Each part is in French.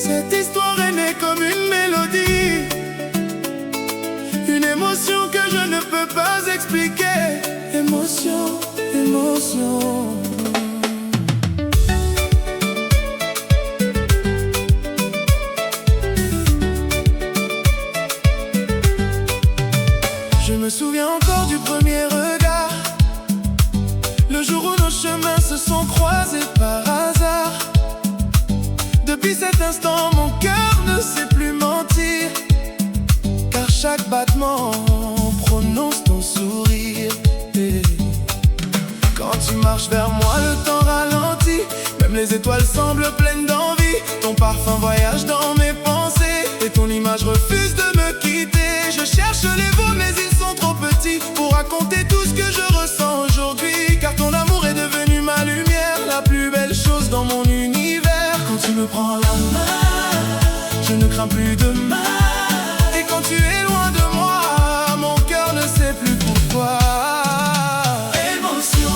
Cette histoire est née comme une mélodie, une émotion que je ne peux pas expliquer. Émotion, émotion. Je me souviens encore du premier regard, le jour où nos chemins se sont croisés par hasard. Depuis cet instant, mon cœur ne sait plus mentir, car chaque battement prononce ton sourire. Et quand tu marches vers moi, le temps ralentit, même les étoiles semblent pleines d'envie. Ton parfum voyage dans mes pensées, et ton image refuse de me quitter. Je cherche les mots, mais ils sont trop petits pour raconter tout ce que je ressens aujourd'hui. Car ton amour est devenu ma lumière, la plus belle chose dans mon univers. Quand tu me prends la main, je ne crains plus demain. Et quand tu es loin de moi, mon cœur ne sait plus pourquoi. Émotion.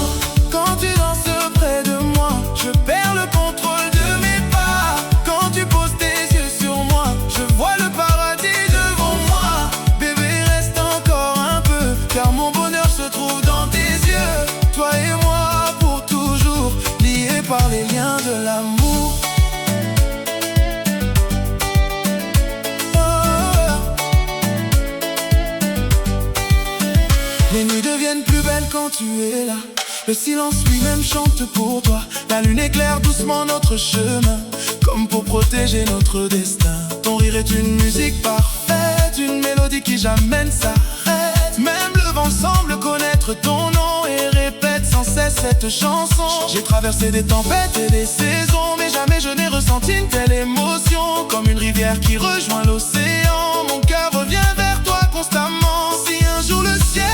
Quand tu danses près de moi, je perds le contrôle de mes pas. Quand tu poses tes yeux sur moi, je vois le paradis devant moi. Bébé, reste encore un peu, car mon bonheur se trouve dans tes yeux. Toi et moi pour toujours, liés par les liens de l'amour. Les nuits deviennent plus belles quand tu es là. Le silence lui-même chante pour toi. La lune éclaire doucement notre chemin, comme pour protéger notre destin. Ton rire est une musique parfaite, une mélodie qui jamais ne s'arrête. Même le vent semble connaître ton nom et répète sans cesse cette chanson. J'ai traversé des tempêtes et des saisons, mais jamais je n'ai ressenti une telle émotion. Comme une rivière qui rejoint l'océan, mon cœur revient vers toi constamment. Si un jour le ciel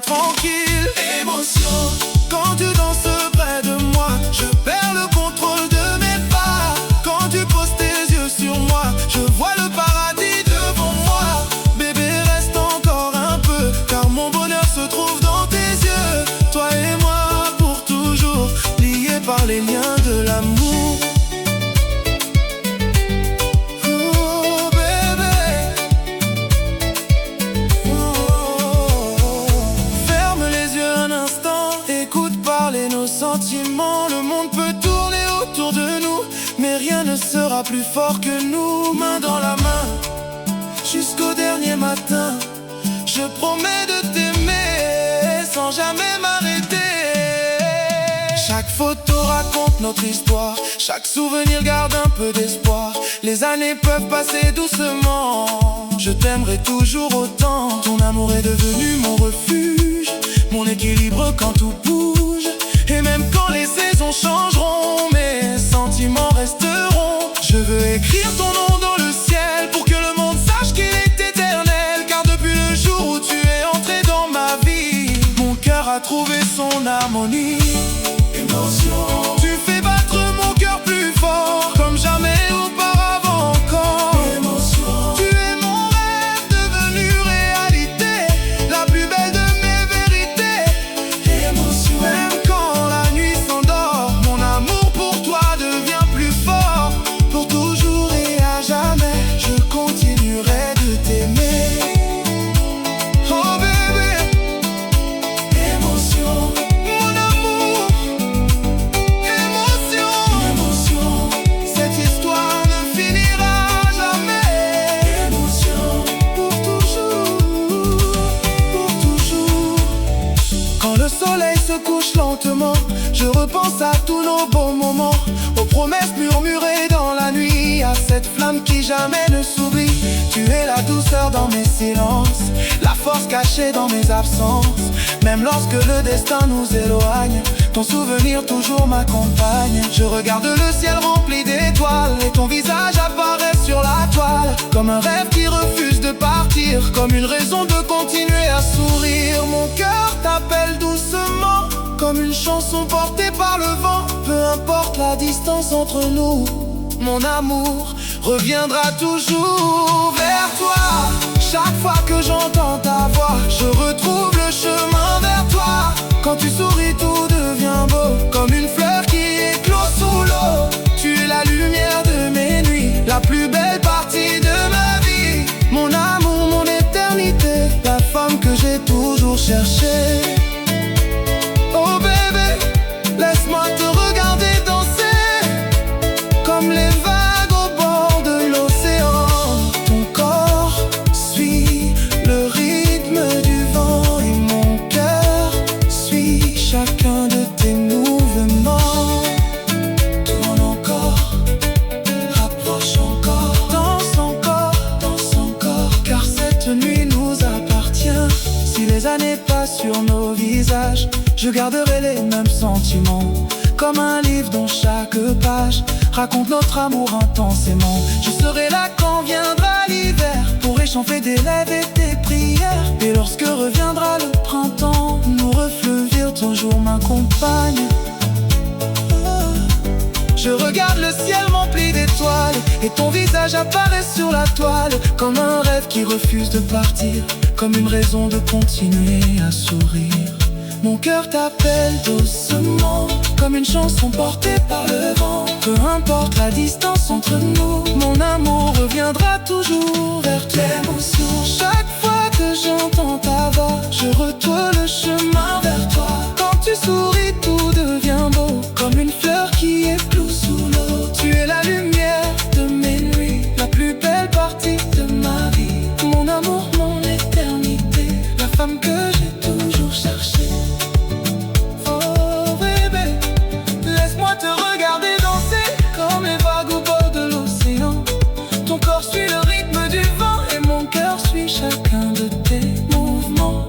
tranquille. Émotion. Quand tu danses près de moi, je perds le contrôle de mes pas. Quand tu poses tes yeux sur moi, je vois le paradis devant moi. Bébé, reste encore un peu, car mon bonheur se trouve dans tes yeux. Toi et moi pour toujours, liés par les liens de l'amour. Le monde peut tourner autour de nous, mais rien ne sera plus fort que nous. Main dans la main, jusqu'au dernier matin. Je promets de t'aimer sans jamais m'arrêter. Chaque photo raconte notre histoire, chaque souvenir garde un peu d'espoir. Les années peuvent passer doucement, je t'aimerai toujours autant. Ton amour est devenu mon refuge, mon équilibre quand tout bouge. Et même quand les saisons changeront, mes sentiments resteront. Je veux écrire ton nom dans le ciel pour que le monde sache qu'il est éternel. Car depuis le jour où tu es entré dans ma vie, mon cœur a trouvé son harmonie. Émotion. Tu fais battre mon cœur plus fort, comme jamais auparavant encore. Émotion. Tu es mon rêve devenu réalité, la plus belle de mes vérités. Émotion. Même quand la nuit s'endort, mon amour pour toi devient plus fort. Pour toujours et à jamais, je continuerai de t'aimer. Oh bébé, émotion. Mon amour, émotion. Émotion. Cette histoire ne finira jamais. Émotion. Pour toujours, pour toujours. Quand le soleil se couche lentement, je repense à tous nos beaux moments, aux promesses murmurées dans la nuit, à cette flamme qui jamais ne s'oublie. Tu es la douceur dans mes silences, la force cachée dans mes absences. Même lorsque le destin nous éloigne, ton souvenir toujours m'accompagne. Je regarde le ciel rempli d'étoiles et ton visage apparaît sur la toile. Comme un rêve qui refuse de partir, comme une raison de continuer à sourire. Mon cœur t'appelle doucement, comme une chanson portée par le vent. Peu importe la distance entre nous, mon amour reviendra toujours vers toi. Chaque fois que j'entends ta voix, je retrouve le chemin vers toi. Quand chercher. Oh bébé, laisse-moi te regarder danser comme les vagues au bord de l'océan. Ton corps suit le rythme du vent et mon cœur suit chacun de tes mouvements. Tourne encore, rapproche encore, danse encore, car cette nuit nous appartient. Si les années passent sur nos visages, je garderai les mêmes sentiments. Comme un livre dont chaque page raconte notre amour intensément. Je serai là quand viendra l'hiver pour échauffer des lèvres et tes prières. Et lorsque reviendra le printemps, nos reflets virent toujours m'accompagnent. Je regarde le ciel rempli d'étoiles et ton visage apparaît sur la toile. Comme un rêve qui refuse de partir, comme une raison de continuer à sourire. Mon cœur t'appelle doucement, comme une chanson portée par le vent. Peu importe la distance entre nous, mon amour reviendra toujours vers toi. L'émotion, chaque fois que j'entends ta voix, je retourne le chemin vers toi. Quand tu souris, tout devient beau, comme une fleur qui éclot sous l'eau. Tu es la lumière de mes nuits, la plus belle partie de ma vie. Mon amour, mon éternité, la femme que j'ai toujours cherchée. Chacun de tes mouvements.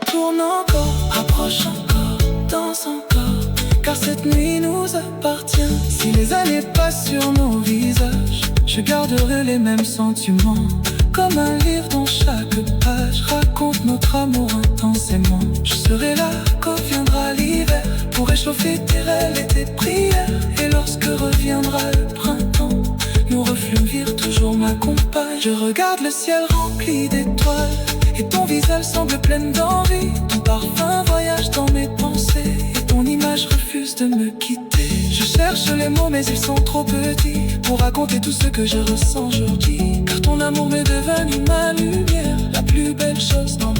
Tourne encore, approche encore, danse encore, car cette nuit nous appartient. Si les années passent sur nos visages, je garderai les mêmes sentiments. Comme un livre dont chaque page raconte notre amour intensément. Je serai là quand viendra l'hiver pour réchauffer tes rêves et tes prières. Et lorsque reviendra le printemps, nos reflets virent toujours m'accompagnent. Je regarde le ciel rempli d'étoiles et ton visage semble plein d'envie. Ton parfum voyage dans mes pensées et ton image refuse de me quitter. Je cherche les mots mais ils sont trop petits pour raconter tout ce que je ressens aujourd'hui. Car ton amour m'est devenu ma lumière, la plus belle chose dans